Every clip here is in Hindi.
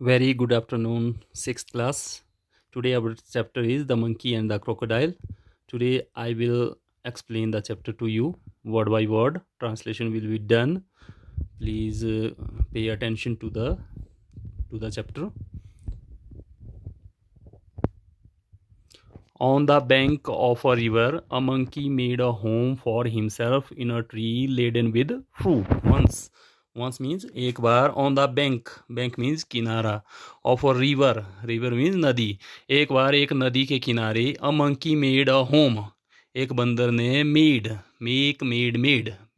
Very good afternoon, sixth class. Today our chapter is The Monkey and the Crocodile. Today I will explain the chapter to you word by word. Translation will be done. Please pay attention to the chapter. On the bank of a river, a monkey made a home for himself in a tree laden with fruit. Once means एक बार. On the bank means किनारा. Of a river means नदी. एक बार एक नदी के किनारे a monkey made a home. एक बंदर ने made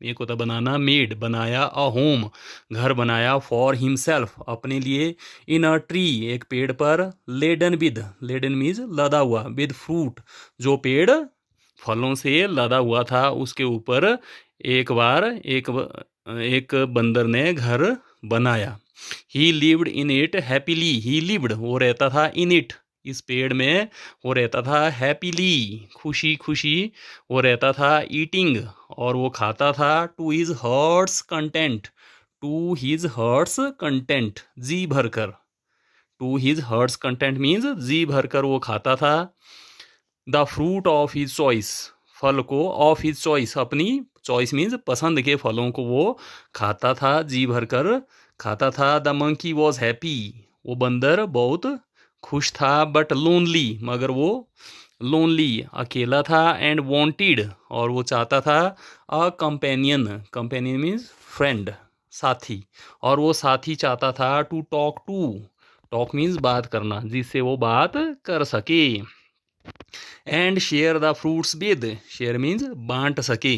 एक होता बनाना, मेड बनाया, अ होम घर बनाया, फॉर हिमसेल्फ अपने लिए, इन अ ट्री एक पेड़ पर, लेडन मीज लदा हुआ, विद फ्रूट जो पेड़ फलों से लदा हुआ था उसके ऊपर एक बार एक बंदर ने घर बनाया. ही lived in it happily. He lived वो रहता था, इन इट इस पेड़ में वो रहता था, हैप्पीली खुशी खुशी वो रहता था, ईटिंग और वो खाता था, टू हिज हर्ट्स कंटेंट जी भरकर. To his heart's content means जी भरकर वो खाता था. The fruit of his choice फल को, ऑफ हिज चॉइस अपनी, चॉइस मीन्स पसंद के फलों को वो खाता था, जी भरकर खाता था. द मंकी वॉज हैप्पी वो बंदर बहुत खुश था, बट लोनली मगर वो लोनली अकेला था, एंड वॉन्टेड और वो चाहता था, अ कंपेनियन मीन्स फ्रेंड साथी, और वो साथी चाहता था, टू टॉक मीन्स बात करना, जिससे वो बात कर सके. And share the fruits with, share means बांट सके,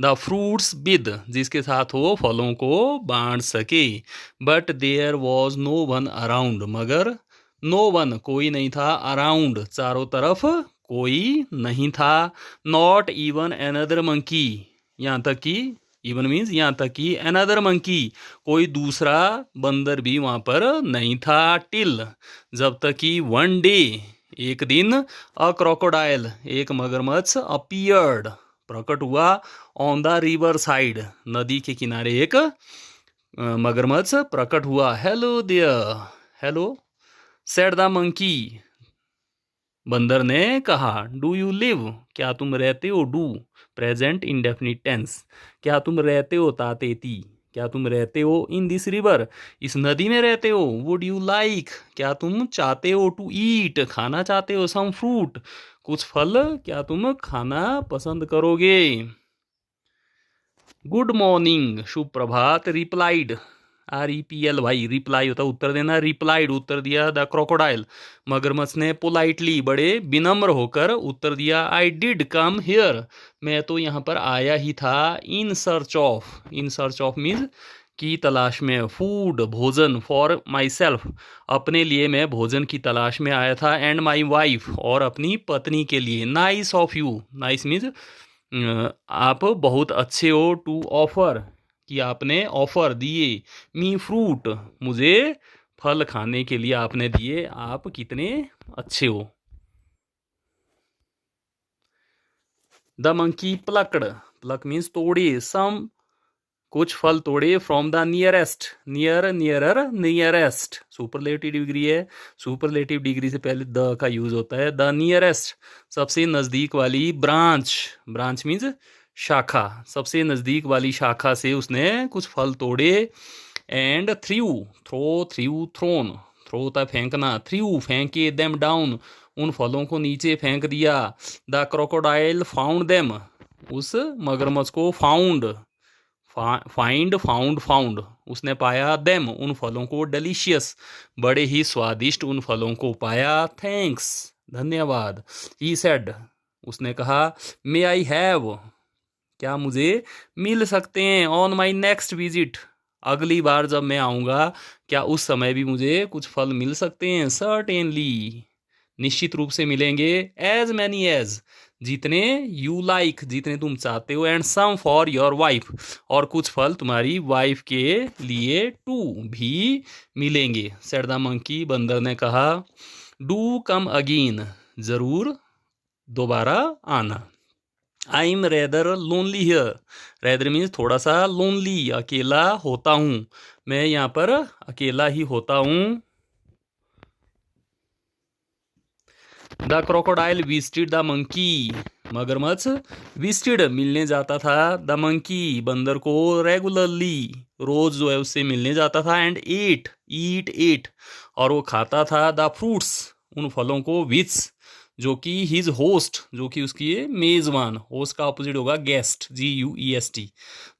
द फ्रूट्स विद जिसके साथ वो फलों को बांट सके. But there was no one around मगर नो वन कोई नहीं था, अराउंड चारों तरफ कोई नहीं था, नॉट इवन अनदर मंकी यहाँ तक कि, इवन मीन्स यहाँ तक कि, अनदर मंकी कोई दूसरा बंदर भी वहाँ पर नहीं था, टिल जब तक कि, वन डे एक दिन, अ क्रोकोडाइल एक मगरमच्छ, अपीयर्ड प्रकट हुआ, ऑन द रिवर साइड नदी के किनारे एक मगरमच्छ प्रकट हुआ. Hello there, hello said the monkey बंदर ने कहा. डू यू लिव क्या तुम रहते हो, डू प्रेजेंट इंडेफिनिट टेंस, क्या तुम रहते हो तातेती, क्या तुम रहते हो, इन दिस रिवर इस नदी में रहते हो. वुड यू लाइक क्या तुम चाहते हो, टू ईट खाना चाहते हो, सम फ्रूट कुछ फल क्या तुम खाना पसंद करोगे. गुड मॉर्निंग शुभ प्रभात, रिप्लाइड REPLY रिप्लाई होता उत्तर देना, रिप्लाइड उत्तर दिया, द क्रोकोडाइल मगरमच्छ ने, पोलाइटली बड़े विनम्र होकर उत्तर दिया, आई डिड कम हियर मैं तो यहाँ पर आया ही था, इन सर्च ऑफ मीन्स की तलाश में, फूड भोजन, फॉर माई सेल्फ अपने लिए मैं भोजन की तलाश में आया था, एंड माई वाइफ और अपनी पत्नी के लिए. Nice of you, nice means आप बहुत अच्छे हो, टू ऑफर कि आपने ऑफर दिए, मी फ्रूट मुझे फल खाने के लिए आपने दिए, आप कितने अच्छे हो. द मंकी प्लक मीन्स तोड़े, सम कुछ फल तोड़े, from the nearest superlative degree है, सुपरलेटिव डिग्री से पहले द का यूज होता है. द नियरेस्ट सबसे नजदीक वाली, ब्रांच मीन्स शाखा, सबसे नजदीक वाली शाखा से उसने कुछ फल तोड़े. एंड थ्रोन थ्रो होता है फेंकना, थ्रू फेंके, देम डाउन उन फलों को नीचे फेंक दिया. द क्रोकोडाइल फाउंड देम उस मगरमच्छ को, फाउंड उसने पाया, देम उन फलों को, डिलीशियस बड़े ही स्वादिष्ट उन फलों को पाया, थैंक्स धन्यवाद, ही सेड उसने कहा, मे आई हैव क्या मुझे मिल सकते हैं, ऑन माई नेक्स्ट विजिट अगली बार जब मैं आऊँगा क्या उस समय भी मुझे कुछ फल मिल सकते हैं. सर्टेनली निश्चित रूप से मिलेंगे, एज मैनी एज जितने, यू लाइक जितने तुम चाहते हो, and some for your wife और कुछ फल तुम्हारी वाइफ के लिए, टू भी मिलेंगे. सेड द मंकी बंदर ने कहा. डू कम अगेन जरूर दोबारा आना. I am rather lonely here, rather means थोड़ा सा, लोनली अकेला होता हूँ, मैं यहाँ पर अकेला ही होता हूँ. The crocodile visited the monkey, मगरमच्छ विजिटेड मिलने जाता था, द मंकी बंदर को, रेगुलरली रोज जो है उससे मिलने जाता था, एंड ईट और वो खाता था, द फ्रूट्स उन फलों को, विच जो कि हिज होस्ट जो कि उसकी मेजबान, होस्ट का अपोजिट होगा गेस्ट, GUEST,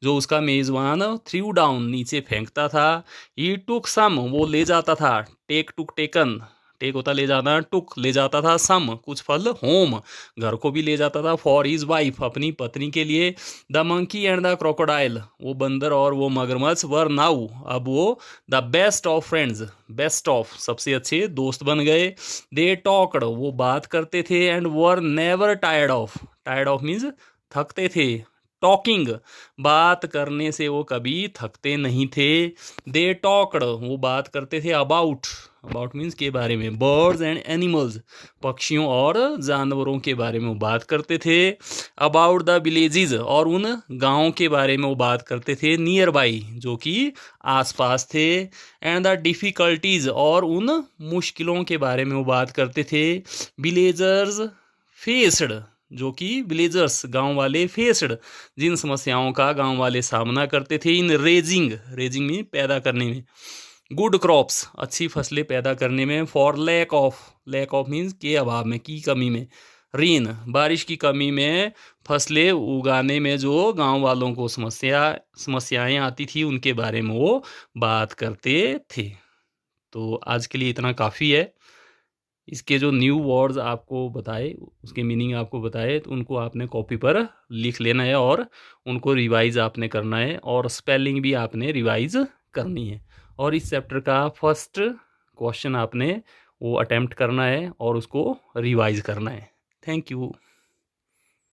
जो उसका मेजबान थ्रू डाउन नीचे फेंकता था, ही टुक सम वो ले जाता था, टेक टुक टेकन, टेक होता ले जाना, टुक ले जाता था, सम कुछ फल, होम घर को भी ले जाता था, फॉर हिज वाइफ अपनी पत्नी के लिए, the monkey and the crocodile वो बंदर और वो मगरमच्छ, वर नाउ अब वो, the best of friends best of सबसे अच्छे दोस्त बन गए, दे टॉक्ड वो बात करते थे, and were never tired of means थकते थे, टॉकिंग बात करने से वो कभी थकते नहीं थे, दे टॉक्ड वो बात करते थे, अबाउट मीन्स के बारे में, बर्ड्स एंड एनिमल्स पक्षियों और जानवरों के बारे में वो बात करते थे, अबाउट द विलेजेस और उन गाँव के बारे में वो बात करते थे, नियर बाई जो कि आसपास थे, एंड द डिफ़िकल्टीज और उन मुश्किलों के बारे में वो बात करते थे, विलेजर्स फेस्ड जो कि विलेजर्स गांव वाले, फेस्ड जिन समस्याओं का गांव वाले सामना करते थे, इन रेजिंग में पैदा करने में, गुड क्रॉप्स अच्छी फसलें पैदा करने में, फॉर लैक ऑफ मीन्स के अभाव में, की कमी में, रेन बारिश की कमी में, फसलें उगाने में जो गांव वालों को समस्याएं आती थी उनके बारे में वो बात करते थे। तो आज के लिए इतना काफ़ी है। इसके जो न्यू वर्ड्स आपको बताए, उसके मीनिंग आपको बताए, तो उनको आपने कॉपी पर लिख लेना है और उनको रिवाइज आपने करना है, और स्पेलिंग भी आपने रिवाइज करनी है, और इस चैप्टर का फर्स्ट क्वेश्चन आपने वो अटेम्प्ट करना है और उसको रिवाइज करना है। Thank you.